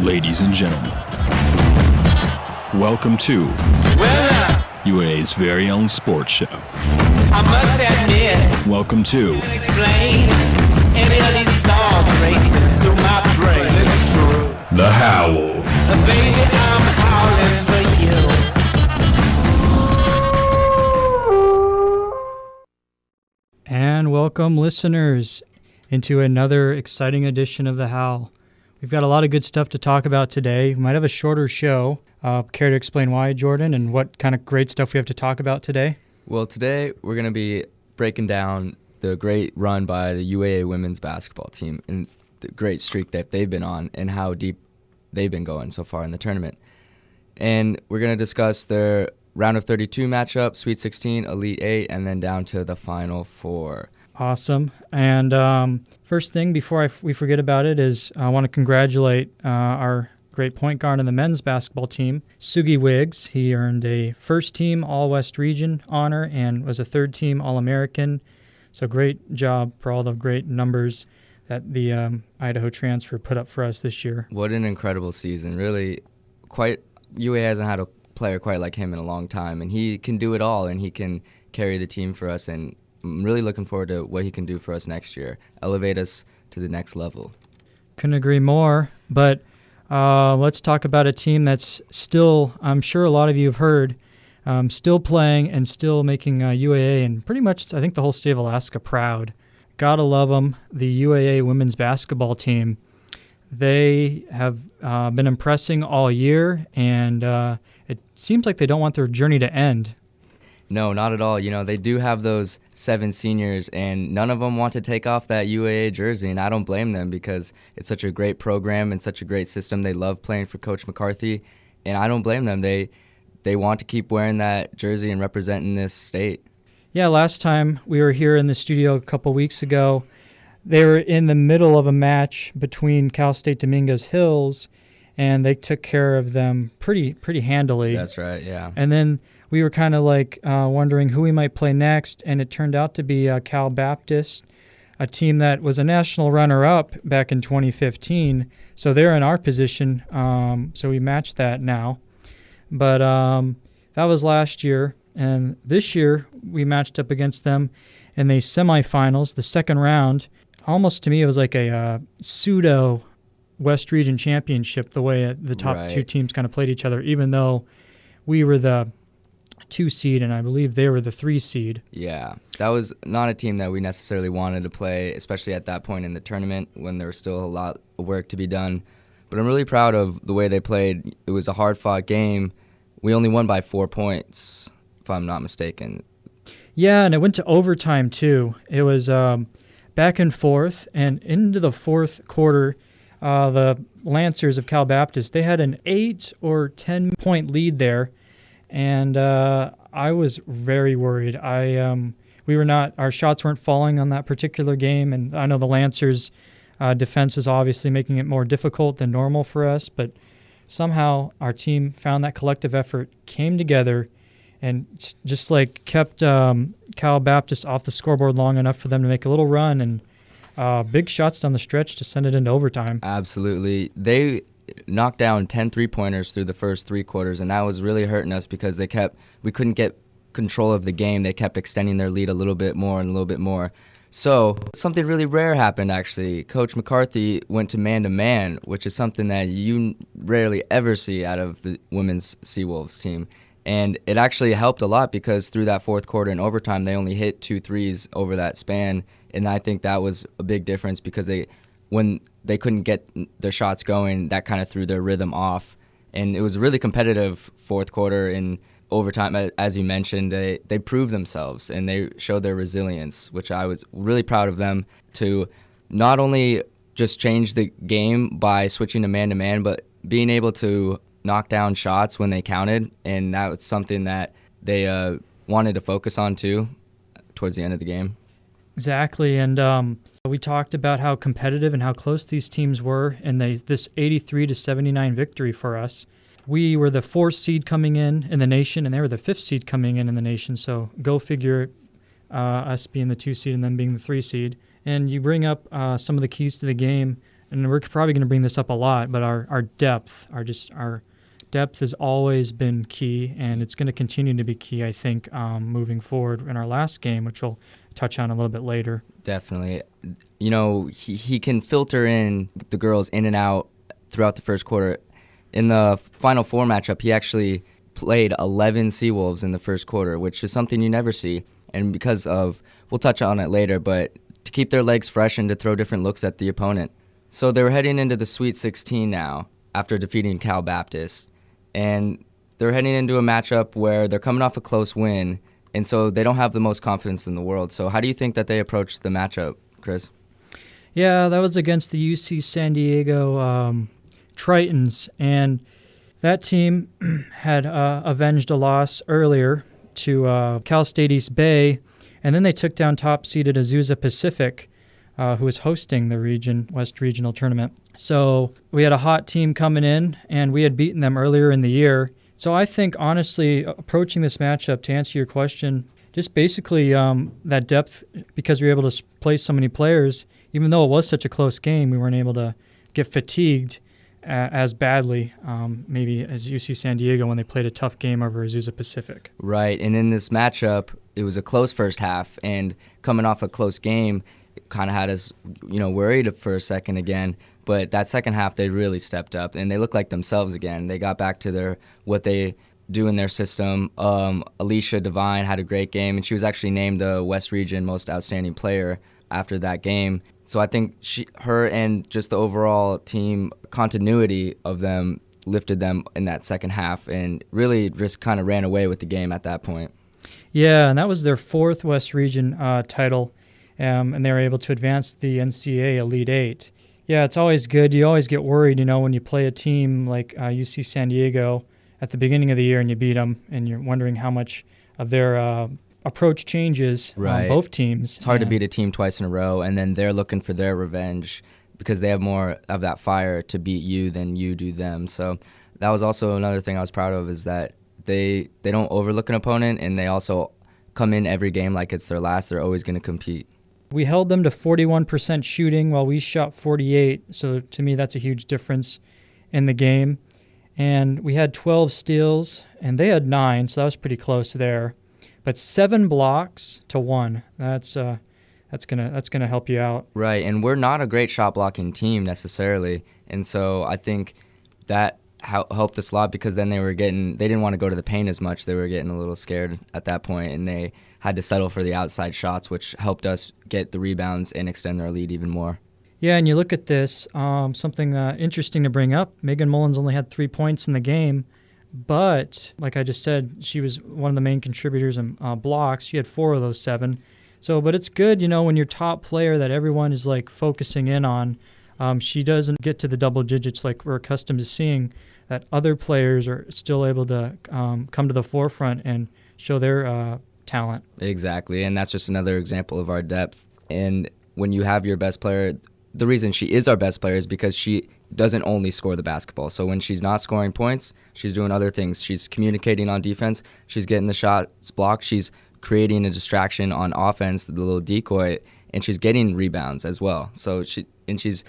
Ladies and gentlemen, welcome to UAA's very own sports show. I must admit, Welcome to explain any of these thoughts racing through my brain. It's true. The Howl. Baby, I'm howling for you. And welcome, listeners, into another exciting edition of The Howl. We've got a lot of good stuff to talk about today. We might have a shorter show. Care to explain why, Jordan, and what kind of great stuff we have to talk about today? Well, today we're going to be breaking down the great run by the UAA women's basketball team and the great streak that they've been on and how deep they've been going so far in the tournament. And we're going to discuss their round of 32 matchup, Sweet 16, Elite 8, and then down to the Final Four. Awesome. And first thing, before we forget about it, is I want to congratulate our great point guard on the men's basketball team, Sugi Wiggs. He earned a first-team All-West Region honor and was a third-team All-American. So great job for all the great numbers that the Idaho transfer put up for us this year. What an incredible season. Really, UAA hasn't had a player quite like him in a long time, and he can do it all, and he can carry the team for us, and I'm really looking forward to what he can do for us next year, elevate us to the next level. Couldn't agree more, but let's talk about a team that's still, I'm sure a lot of you have heard, still playing and still making UAA and pretty much, I think, the whole state of Alaska proud. Gotta love them, the UAA women's basketball team. They have been impressing all year, and it seems like they don't want their journey to end. No, not at all. You know, they do have those 7 seniors, and none of them want to take off that UAA jersey, and I don't blame them because it's such a great program and such a great system. They love playing for Coach McCarthy, and I don't blame them. They want to keep wearing that jersey and representing this state. Yeah, last time we were here in the studio a couple weeks ago, they were in the middle of a match between Cal State Dominguez Hills, and they took care of them pretty handily. That's right, yeah. And then we were kind of like wondering who we might play next, and it turned out to be Cal Baptist, a team that was a national runner-up back in 2015. So they're in our position, so we matched that now. But that was last year, and this year we matched up against them in the semifinals, the second round. Almost to me it was like a pseudo West Region Championship, the way the top two teams kind of played each other, even though we were the 2 seed, and I believe they were the 3 seed. Yeah, that was not a team that we necessarily wanted to play, especially at that point in the tournament when there was still a lot of work to be done. But I'm really proud of the way they played. It was a hard-fought game. We only won by 4 points, if I'm not mistaken. Yeah, and it went to overtime, too. It was back and forth, and into the fourth quarter, the Lancers of Cal Baptist, they had an 8 or 10-point lead there. And I was very worried. Our shots weren't falling on that particular game, and I know the Lancers' defense was obviously making it more difficult than normal for us, but somehow our team found that collective effort, came together, and just like kept Cal Baptist off the scoreboard long enough for them to make a little run and big shots down the stretch to send it into overtime. Absolutely. They knocked down 10 3-pointers through the first 3 quarters, and that was really hurting us because we couldn't get control of the game. They kept extending their lead a little bit more and a little bit more. So something really rare happened, actually. Coach McCarthy went to man-to-man, which is something that you rarely ever see out of the women's Seawolves team. And it actually helped a lot because through that fourth quarter and overtime, they only hit 2 threes over that span, and I think that was a big difference because when they couldn't get their shots going, that kind of threw their rhythm off. And it was a really competitive fourth quarter in overtime. As you mentioned, they proved themselves and they showed their resilience, which I was really proud of them to not only just change the game by switching to man-to-man, but being able to knock down shots when they counted. And that was something that they wanted to focus on, too, towards the end of the game. Exactly, and we talked about how competitive and how close these teams were in this 83-79 victory for us. We were the 4th seed coming in the nation, and they were the 5th seed coming in the nation, so go figure, us being the 2 seed and them being the 3 seed. And you bring up some of the keys to the game. and we're probably going to bring this up a lot, but our depth, our depth has always been key, and it's going to continue to be key, I think, moving forward in our last game, which we'll touch on a little bit later. Definitely. You know, he can filter in the girls in and out throughout the first quarter. In the Final Four matchup, he actually played 11 Seawolves in the first quarter, which is something you never see. And because of, we'll touch on it later, but to keep their legs fresh and to throw different looks at the opponent. So they're heading into the Sweet 16 now after defeating Cal Baptist. And they're heading into a matchup where they're coming off a close win, and so they don't have the most confidence in the world. So how do you think that they approached the matchup, Chris? Yeah, that was against the UC San Diego Tritons, and that team had avenged a loss earlier to Cal State East Bay, and then they took down top-seeded Azusa Pacific, who was hosting the West Regional Tournament. So we had a hot team coming in, and we had beaten them earlier in the year. So I think, honestly, approaching this matchup, to answer your question, just basically that depth, because we were able to play so many players, even though it was such a close game, we weren't able to get fatigued as badly, maybe as UC San Diego when they played a tough game over Azusa Pacific. Right, and in this matchup, it was a close first half, and coming off a close game, it kind of had us, worried for a second again. But that second half, they really stepped up, and they looked like themselves again. They got back to what they do in their system. Alicia Devine had a great game, and she was actually named the West Region Most Outstanding Player after that game. So I think her and just the overall team continuity of them lifted them in that second half and really just kind of ran away with the game at that point. Yeah, and that was their fourth West Region title, and they were able to advance to the NCAA Elite Eight. Yeah, it's always good. You always get worried, when you play a team like UC San Diego at the beginning of the year and you beat them, and you're wondering how much of their approach changes on both teams. It's hard to beat a team twice in a row, and then they're looking for their revenge because they have more of that fire to beat you than you do them. So that was also another thing I was proud of, is that they don't overlook an opponent, and they also come in every game like it's their last. They're always going to compete. We held them to 41% shooting while we shot 48, so to me that's a huge difference in the game. And we had 12 steals, and they had 9, so that was pretty close there. But 7 blocks to 1. That's gonna help you out. Right, and we're not a great shot blocking team necessarily, and so I think that helped us a lot, because then they didn't want to go to the paint as much. They were getting a little scared at that point, and they had to settle for the outside shots, which helped us get the rebounds and extend our lead even more. Yeah, and you look at this, something interesting to bring up. Megan Mullins only had 3 points in the game, but like I just said, she was one of the main contributors in blocks. She had 4 of those 7. So, but it's good, when your top player that everyone is like focusing in on, she doesn't get to the double digits like we're accustomed to seeing, that other players are still able to come to the forefront and show their talent. Exactly, and that's just another example of our depth. And when you have your best player, the reason she is our best player is because she doesn't only score the basketball. So when she's not scoring points, she's doing other things. She's communicating on defense. She's getting the shots blocked. She's creating a distraction on offense, the little decoy, and she's getting rebounds as well. So she's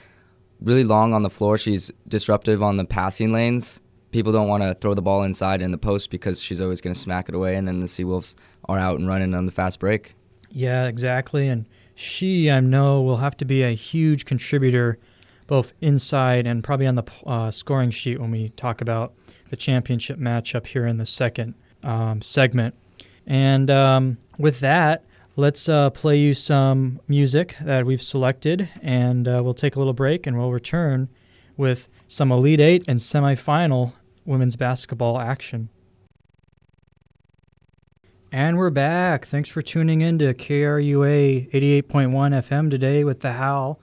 really long on the floor. She's disruptive on the passing lanes. People don't want to throw the ball inside in the post because she's always going to smack it away, and then the Seawolves are out and running on the fast break. Yeah, exactly. And she, I know, will have to be a huge contributor both inside and probably on the scoring sheet when we talk about the championship matchup here in the second segment. And with that, let's play you some music that we've selected, and we'll take a little break, and we'll return with some Elite Eight and semifinal women's basketball action. And we're back. Thanks for tuning in to KRUA 88.1 FM today with the Howl.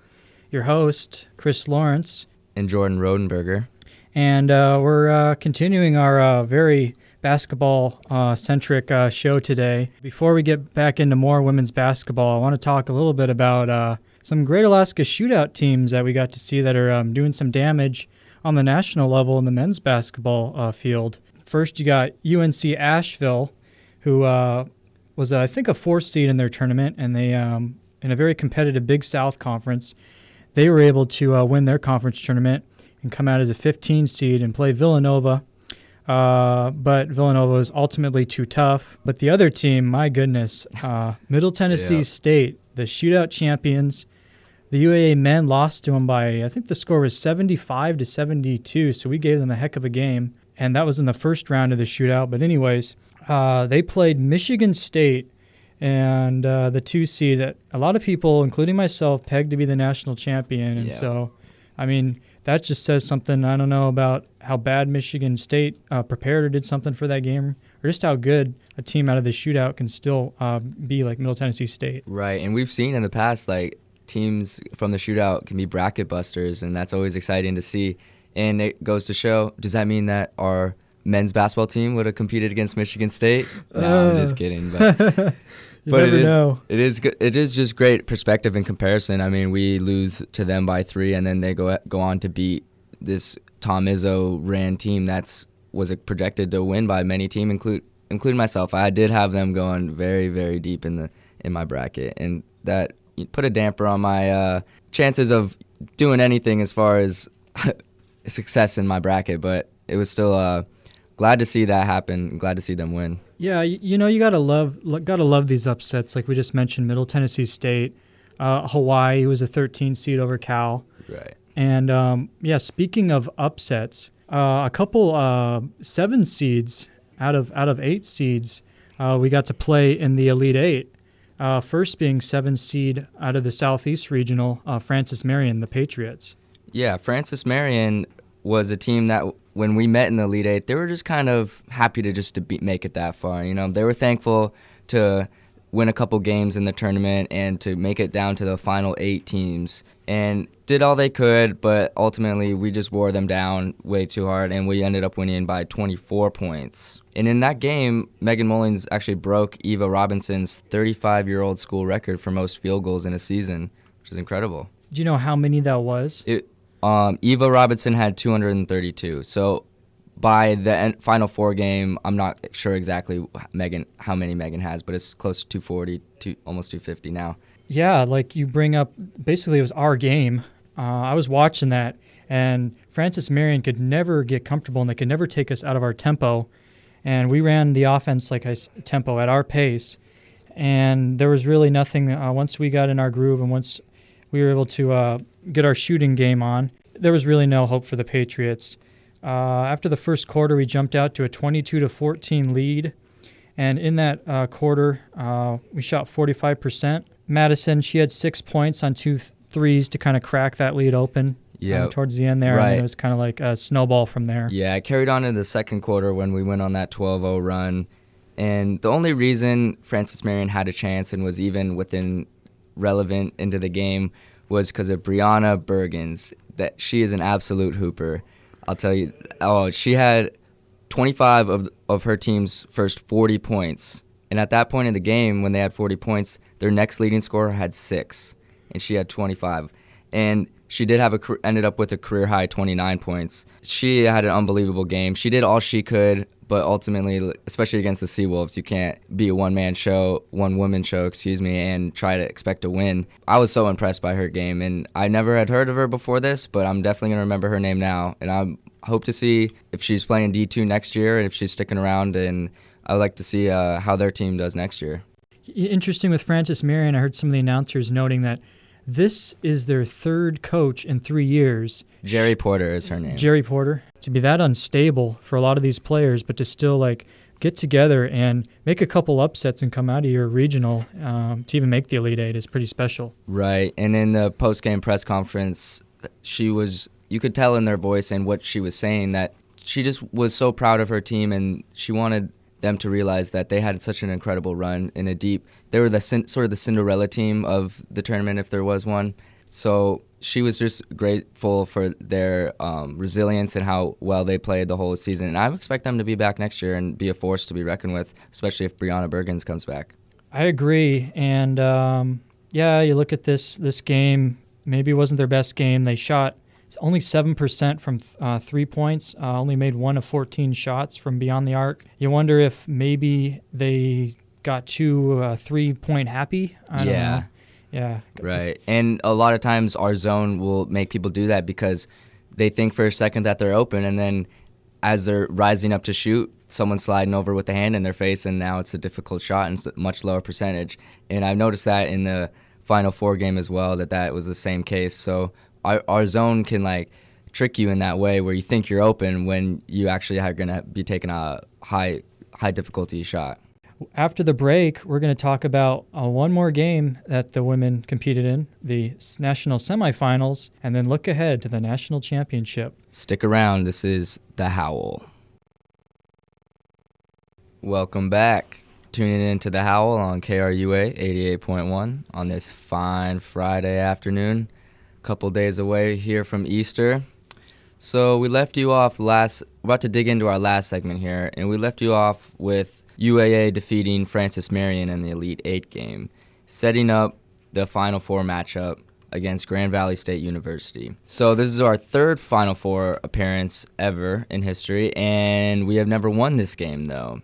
Your host, Chris Lawrence. And Jordan Rodenberger. And we're continuing our very basketball-centric show today. Before we get back into more women's basketball, I want to talk a little bit about some Great Alaska Shootout teams that we got to see that are doing some damage on the national level in the men's basketball field. First, you got UNC Asheville, who was, I think, a 4th seed in their tournament, and they, in a very competitive Big South conference, they were able to win their conference tournament and come out as a 15 seed and play Villanova. But Villanova was ultimately too tough. But the other team, my goodness, Middle Tennessee State, the shootout champions. The UAA men lost to them by, I think the score was 75-72, so we gave them a heck of a game. And that was in the first round of the shootout. But anyways, they played Michigan State, and the 2 seed that a lot of people, including myself, pegged to be the national champion. And so, I mean, that just says something. I don't know about how bad Michigan State prepared or did something for that game, or just how good a team out of the shootout can still be like Middle Tennessee State. Right, and we've seen in the past, like, teams from the shootout can be bracket busters, and that's always exciting to see. And it goes to show, does that mean that our men's basketball team would have competed against Michigan State? No, I'm just kidding. But, but it is just great perspective and comparison. I mean, we lose to them by 3, and then they go on to beat this Tom Izzo ran team was projected to win by many teams, including myself. I did have them going very, very deep in my bracket, and that put a damper on my chances of doing anything as far as success in my bracket. But it was still glad to see that happen. Glad to see them win. Yeah, you know, you gotta love these upsets. Like we just mentioned, Middle Tennessee State, Hawaii was a 13 seed over Cal. Right. And speaking of upsets, a couple 7 seeds out of 8 seeds, we got to play in the Elite 8. First being 7 seed out of the Southeast Regional, Francis Marion, the Patriots. Yeah, Francis Marion was a team that when we met in the Elite 8, they were just kind of happy to make it that far. You know, they were thankful to win a couple games in the tournament and to make it down to the final 8 teams, and did all they could, but ultimately we just wore them down way too hard, and we ended up winning by 24 points. And in that game, Megan Mullins actually broke Eva Robinson's 35-year-old school record for most field goals in a season, which is incredible. Do you know how many that was? Eva Robinson had 232, so by the Final Four game, I'm not sure exactly how many Megan has, but it's close to 240, almost 250 now. Yeah, like you bring up, basically it was our game. I was watching that, and Francis Marion could never get comfortable, and they could never take us out of our tempo. And we ran the offense tempo at our pace, and there was really nothing. Once we got in our groove and once we were able to get our shooting game on, there was really no hope for the Patriots. After the first quarter, we jumped out to a 22-14 lead, and in that quarter, we shot 45%. Madison, she had 6 points on 2 threes to kind of crack that lead open. Towards the end there, right. And it was kind of like a snowball from there. Yeah, it carried on in the second quarter when we went on that 12-0 run, and the only reason Francis Marion had a chance and was even within relevant into the game was because of Brianna Bergens. That she is an absolute hooper. I'll tell you, she had 25 of her team's first 40 points. And at that point in the game, when they had 40 points, their next leading scorer had 6, and she had 25. And she did ended up with a career-high 29 points. She had an unbelievable game. She did all she could, but ultimately, especially against the Seawolves, you can't be a one-woman show, and try to expect to win. I was so impressed by her game, and I never had heard of her before this, but I'm definitely going to remember her name now. And I hope to see if she's playing D2 next year and if she's sticking around, and I would like to see how their team does next year. Interesting with Francis Marion, I heard some of the announcers noting that this is their 3rd coach in 3 years. Jerry Porter is her name. Jerry Porter. To be that unstable for a lot of these players, but to still get together and make a couple upsets and come out of your regional to even make the Elite 8 is pretty special. Right, and in the post-game press conference, you could tell in their voice and what she was saying that she just was so proud of her team, and she wanted them to realize that they had such an incredible run in a deep. They were the sort of the Cinderella team of the tournament, if there was one. So she was just grateful for their resilience and how well they played the whole season. And I expect them to be back next year and be a force to be reckoned with, especially if Brianna Bergens comes back. I agree. And, you look at this game, maybe it wasn't their best game. They shot only 7% from 3 points, only made 1 of 14 shots from beyond the arc. You wonder if maybe they got too 3-point happy. I don't know. Yeah. Right. And a lot of times our zone will make people do that because they think for a second that they're open, and then as they're rising up to shoot, someone's sliding over with a hand in their face, and now it's a difficult shot and it's a much lower percentage. And I've noticed that in the Final Four game as well, that was the same case. So our zone can like trick you in that way where you think you're open when you actually are going to be taking a high difficulty shot. After the break, we're going to talk about one more game that the women competed in, the national semifinals, and then look ahead to the national championship. Stick around. This is the Howl. Welcome back. Tuning in to the Howl on KRUA 88.1 on this fine Friday afternoon. Couple days away here from Easter. So we left you off we're about to dig into our last segment here, and we left you off with UAA defeating Francis Marion in the Elite Eight game, setting up the Final Four matchup against Grand Valley State University. So this is our third Final Four appearance ever in history, and we have never won this game though.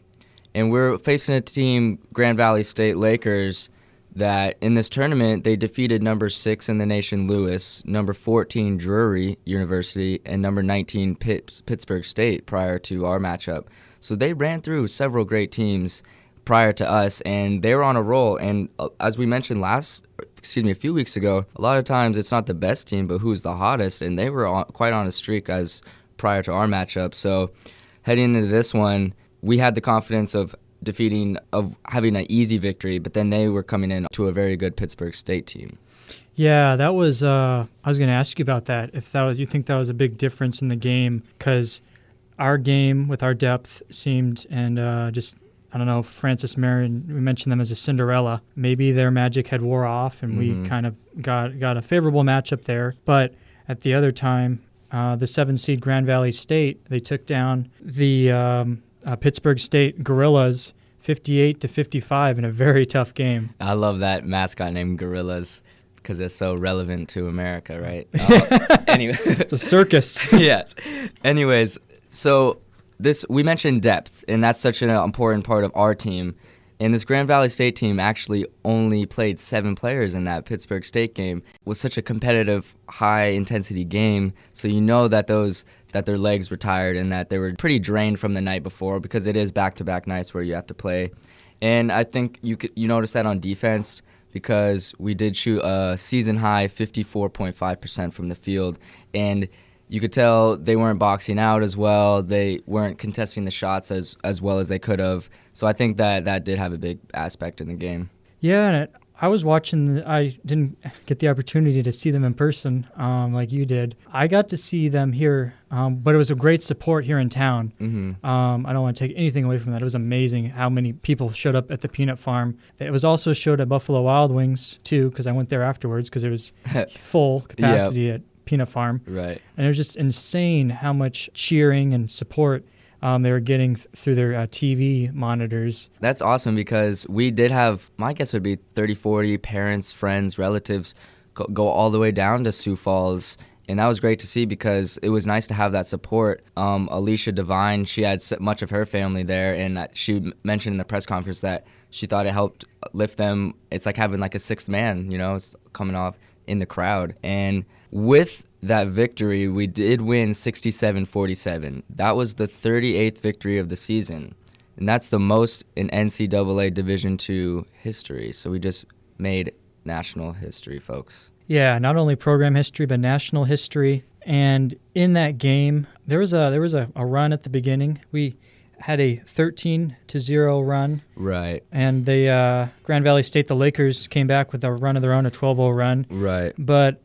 And we're facing a team, Grand Valley State Lakers, that in this tournament they defeated number 6 in the nation Lewis, number 14 Drury University, and number 19 Pittsburgh State prior to our matchup. So they ran through several great teams prior to us, and they were on a roll. And as we mentioned a few weeks ago, a lot of times it's not the best team, but who's the hottest, and they were quite on a streak as prior to our matchup. So heading into this one, we had the confidence of having an easy victory, but then they were coming in to a very good Pittsburgh State team. Yeah, that was. I was going to ask you about that. If you think that was a big difference in the game, because our game with our depth seemed, and I don't know, Francis Marion, we mentioned them as a Cinderella. Maybe their magic had wore off, and we kind of got a favorable matchup there. But at the other time, the 7-seed Grand Valley State, they took down the Pittsburgh State Gorillas 58-55 in a very tough game. I love that mascot named Gorillas because it's so relevant to America, right? Anyway, it's a circus. Yes. Anyways, so we mentioned depth, and that's such an important part of our team. And this Grand Valley State team actually only played 7 players in that Pittsburgh State game. It was such a competitive, high-intensity game, so you know that their legs were tired and that they were pretty drained from the night before because it is back-to-back nights where you have to play. And I think you noticed that on defense because we did shoot a season-high 54.5% from the field, and you could tell they weren't boxing out as well. They weren't contesting the shots as well as they could have. So I think that did have a big aspect in the game. Yeah, and I was watching. I didn't get the opportunity to see them in person like you did. I got to see them here, but it was a great support here in town. Mm-hmm. I don't want to take anything away from that. It was amazing how many people showed up at the Peanut Farm. It was also showed at Buffalo Wild Wings, too, because I went there afterwards because it was full capacity at Peanut Farm. Right. And it was just insane how much cheering and support they were getting through their TV monitors. That's awesome because we did have, my guess would be 30, 40 parents, friends, relatives go all the way down to Sioux Falls. And that was great to see because it was nice to have that support. Alicia Devine, she had much of her family there, and she mentioned in the press conference that she thought it helped lift them. It's like having like a sixth man, it's coming off in the crowd. And with that victory, we did win 67-47. That was the 38th victory of the season, and that's the most in NCAA Division II history. So we just made national history, folks. Yeah, not only program history, but national history. And in that game, there was a run at the beginning. We had a 13-0 run. Right. And the Grand Valley State, the Lakers, came back with a run of their own, a 12-0 run. Right. But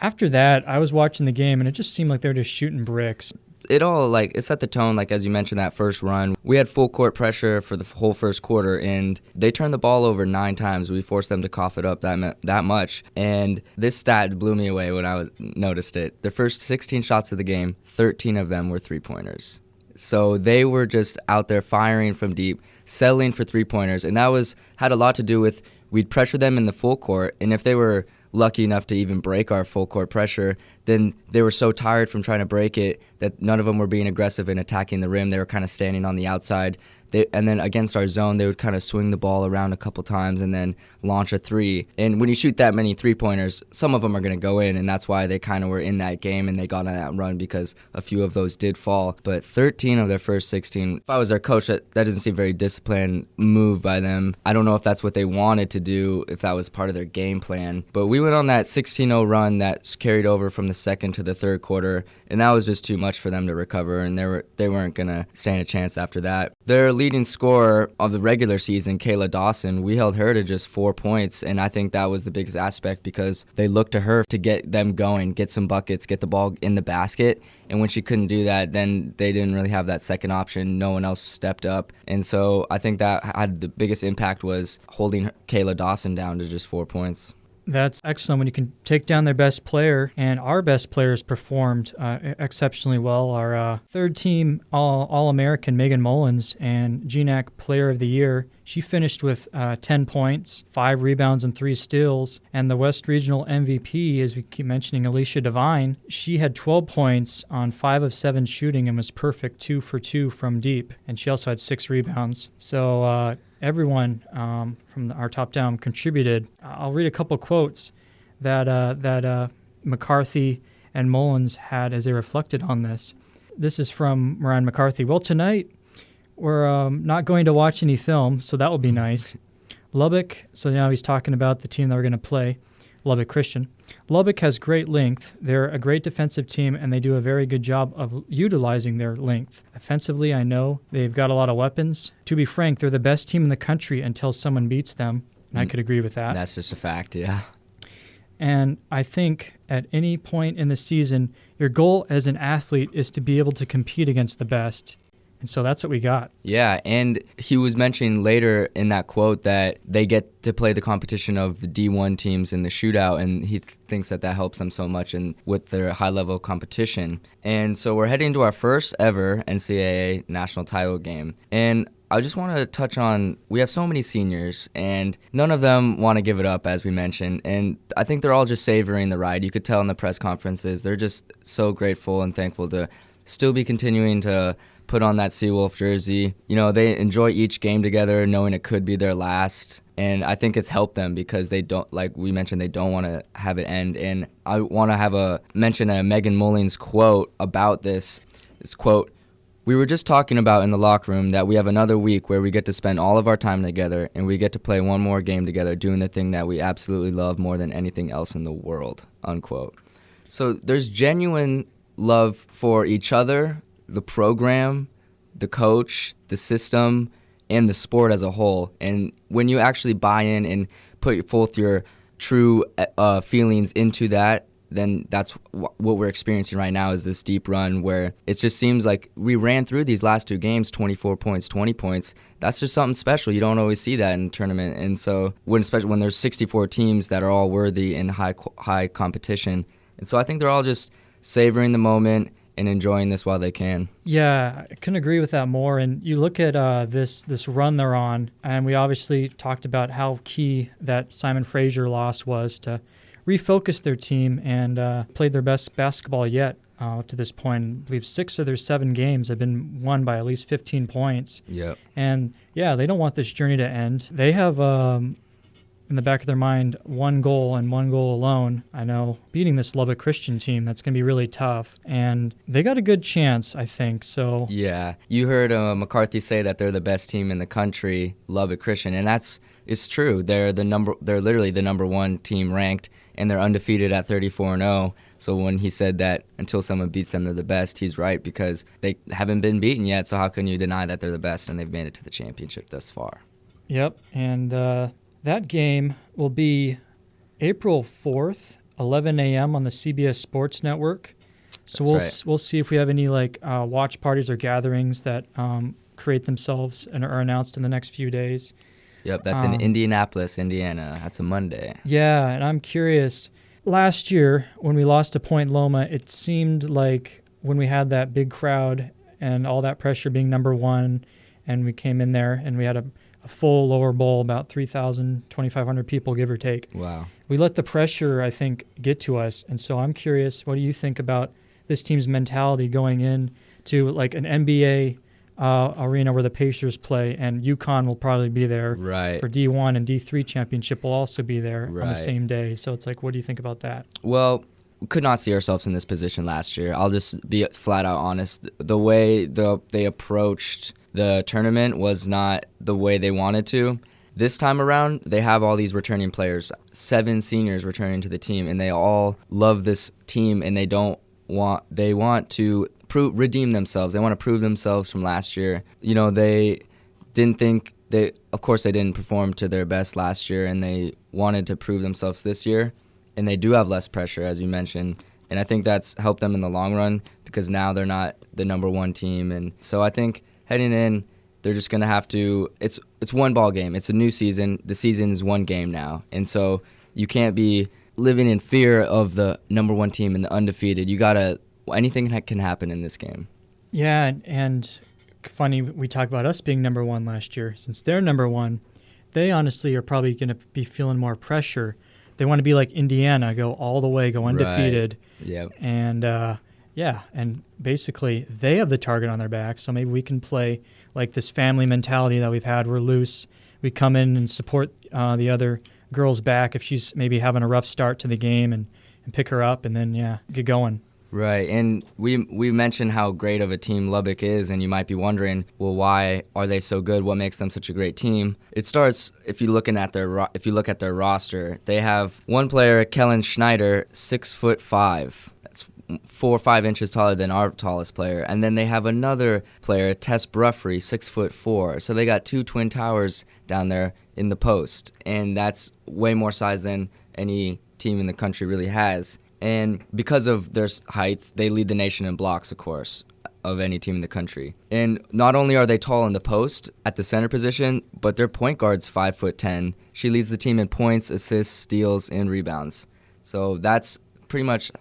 after that, I was watching the game, and it just seemed like they were just shooting bricks. It set the tone, as you mentioned, that first run. We had full court pressure for the whole first quarter, and they turned the ball over 9 times. We forced them to cough it up that much. And this stat blew me away when I noticed it. The first 16 shots of the game, 13 of them were three-pointers. So they were just out there firing from deep, settling for three-pointers, and that had a lot to do with we'd pressure them in the full court, and if they were lucky enough to even break our full court pressure, then they were so tired from trying to break it that none of them were being aggressive in attacking the rim. They were kind of standing on the outside, and then against our zone, they would kind of swing the ball around a couple times and then launch a three. And when you shoot that many three-pointers, some of them are going to go in, and that's why they kind of were in that game and they got on that run, because a few of those did fall. But 13 of their first 16, if I was their coach, that doesn't seem very disciplined move by them. I don't know if that's what they wanted to do, if that was part of their game plan. But we went on that 16-0 run that's carried over from the second to the third quarter, and that was just too much for them to recover, and they weren't going to stand a chance after that. Their leading scorer of the regular season, Kayla Dawson, we held her to just 4 points, and I think that was the biggest aspect because they looked to her to get them going, get some buckets, get the ball in the basket, and when she couldn't do that, then they didn't really have that second option. No one else stepped up, and so I think that had the biggest impact was holding Kayla Dawson down to just 4 points. That's excellent when you can take down their best player, and our best players performed exceptionally well. Our third-team All-American Megan Mullins and GNAC Player of the Year, she finished with 10 points, 5 rebounds, and 3 steals. And the West Regional MVP, as we keep mentioning, Alicia Devine, she had 12 points on 5 of 7 shooting and was perfect 2 for 2 from deep. And she also had 6 rebounds. So everyone from our top down contributed. I'll read a couple quotes that McCarthy and Mullins had as they reflected on this. This is from Mariah McCarthy. Well, tonight we're not going to watch any film, so that will be nice. Lubbock, so now he's talking about the team that we're going to play, Lubbock Christian. Lubbock has great length. They're a great defensive team, and they do a very good job of utilizing their length. Offensively, I know they've got a lot of weapons. To be frank, they're the best team in the country until someone beats them, and I could agree with that. That's just a fact, yeah. And I think at any point in the season, your goal as an athlete is to be able to compete against the best. And so that's what we got. Yeah, and he was mentioning later in that quote that they get to play the competition of the D1 teams in the shootout, and he thinks that helps them so much with their high-level competition. And so we're heading to our first ever NCAA national title game. And I just want to touch on, we have so many seniors, and none of them want to give it up, as we mentioned. And I think they're all just savoring the ride. You could tell in the press conferences, they're just so grateful and thankful to still be continuing to put on that Seawolf jersey. You know, they enjoy each game together, knowing it could be their last. And I think it's helped them because they don't, like we mentioned, they don't want to have it end. And I want to mention a Megan Mullins quote about this. This quote, "We were just talking about in the locker room that we have another week where we get to spend all of our time together and we get to play one more game together doing the thing that we absolutely love more than anything else in the world," unquote. So there's genuine love for each other, the program, the coach, the system, and the sport as a whole. And when you actually buy in and put forth your true feelings into that, then that's what we're experiencing right now is this deep run where it just seems like we ran through these last 2 games, 24 points, 20 points. That's just something special. You don't always see that in a tournament. And so especially when there's 64 teams that are all worthy in high competition. And so I think they're all just savoring the moment and enjoying this while they can. Yeah, I couldn't agree with that more. And you look at this run they're on, and we obviously talked about how key that Simon Fraser loss was to refocus their team and played their best basketball yet up to this point. I believe 6 of their 7 games have been won by at least 15 points. Yep. And yeah, they don't want this journey to end. They have in the back of their mind one goal and one goal alone. I know, beating this Lubbock Christian team, that's going to be really tough. And they got a good chance, I think. So yeah, you heard McCarthy say that they're the best team in the country, Lubbock Christian, and it's true. They're literally the number 1 team ranked, and they're undefeated at 34-0. So when he said that until someone beats them, they're the best, he's right, because they haven't been beaten yet. So how can you deny that they're the best and they've made it to the championship thus far? Yep, and that game will be April 4th, 11 a.m. on the CBS Sports Network. So we'll see if we have any watch parties or gatherings that create themselves and are announced in the next few days. Yep, that's in Indianapolis, Indiana. That's a Monday. Yeah, and I'm curious. Last year, when we lost to Point Loma, it seemed like when we had that big crowd and all that pressure being number 1, and we came in there and we had a full lower bowl, about 3,000, 2,500 people, give or take. Wow. We let the pressure, I think, get to us. And so I'm curious, what do you think about this team's mentality going in to like an NBA arena where the Pacers play, and UConn will probably be there Right. for D1, and D3 championship will also be there on the Right. same day. So it's like, what do you think about that? Well, we could not see ourselves in this position last year. I'll just be flat out honest. The way they approached the tournament was not the way they wanted to. This time around, they have all these returning players, 7 seniors returning to the team, and they all love this team, and they want to redeem themselves. They want to prove themselves from last year. You know, they of course they didn't perform to their best last year, and they wanted to prove themselves this year. And they do have less pressure, as you mentioned. And I think that's helped them in the long run because now they're not the number 1 team. And so I think heading in, they're just going to have to – it's one ball game. It's a new season. The season is one game now. And so you can't be living in fear of the number 1 team and the undefeated. You got to – anything can happen in this game. Yeah, and funny, we talk about us being number 1 last year. Since they're number 1, they honestly are probably going to be feeling more pressure. They want to be like Indiana, go all the way, go undefeated. Right. Yep. And, and basically they have the target on their back, so maybe we can play like this family mentality that we've had. We're loose. We come in and support the other girl's back if she's maybe having a rough start to the game and pick her up and then, get going. Right, and we mentioned how great of a team Lubbock is, and you might be wondering, well, why are they so good? What makes them such a great team? It starts if you look at their roster. They have one player, Kellen Schneider, 6'5". That's 4 or 5 inches taller than our tallest player, and then they have another player, Tess Bruffrey, 6'4". So they got 2 twin towers down there in the post, and that's way more size than any team in the country really has. And because of their height, they lead the nation in blocks, of course, of any team in the country. And not only are they tall in the post at the center position, but their point guard's 5'10". She leads the team in points, assists, steals, and rebounds. So that's pretty much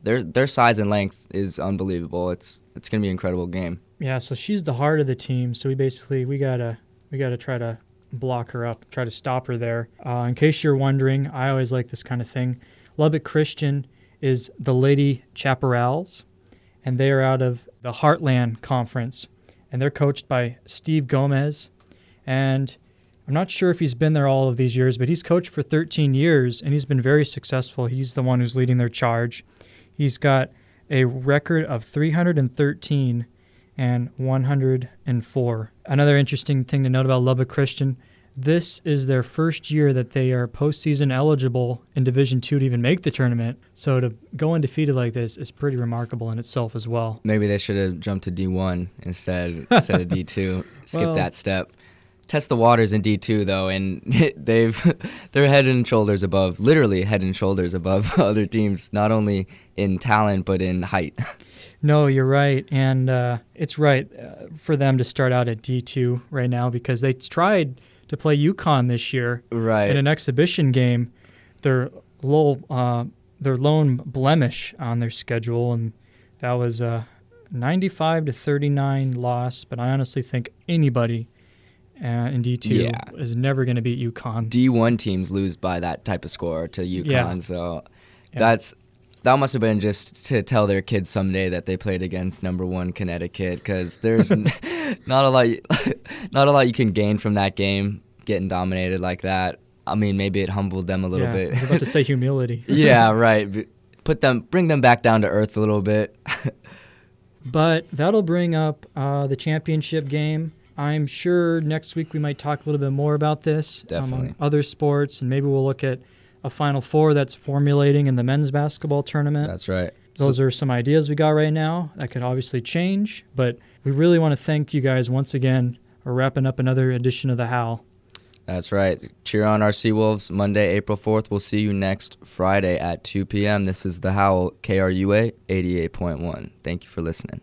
their size and length is unbelievable. It's gonna be an incredible game. Yeah, so she's the heart of the team. So we gotta try to block her up, try to stop her there. In case you're wondering, I always like this kind of thing. Lubbock Christian is the Lady Chaparrals, and they are out of the Heartland Conference, and they're coached by Steve Gomez. And I'm not sure if he's been there all of these years, but he's coached for 13 years, and he's been very successful. He's the one who's leading their charge. He's got a record of 313 and 104. Another interesting thing to note about Lubbock Christian, this is their first year that they are postseason eligible in Division II to even make the tournament. So to go undefeated like this is pretty remarkable in itself as well. Maybe they should have jumped to D1 instead of D2. Skip that step. Test the waters in D2 though, and they're head and shoulders above, literally head and shoulders above other teams, not only in talent but in height. No, you're right, and it's right for them to start out at D2 right now because they tried to play UConn this year in an exhibition game. Their lone blemish on their schedule, and that was a 95-39 loss. But I honestly think anybody in D2 is never going to beat UConn. D1 teams lose by that type of score to UConn, so that must have been just to tell their kids someday that they played against number 1 Connecticut, because there's not a lot you can gain from that game, getting dominated like that. I mean, maybe it humbled them a little bit. I was about to say humility. Yeah, right. Bring them back down to earth a little bit. But that'll bring up the championship game. I'm sure next week we might talk a little bit more about this. Definitely. Other sports, and maybe we'll look at a Final Four that's formulating in the men's basketball tournament. That's right. Those are some ideas we got right now. That could obviously change, but we really want to thank you guys once again for wrapping up another edition of the Howl. That's right. Cheer on our Seawolves Monday, April 4th. We'll see you next Friday at 2 p.m. This is the Howl, KRUA 88.1. Thank you for listening.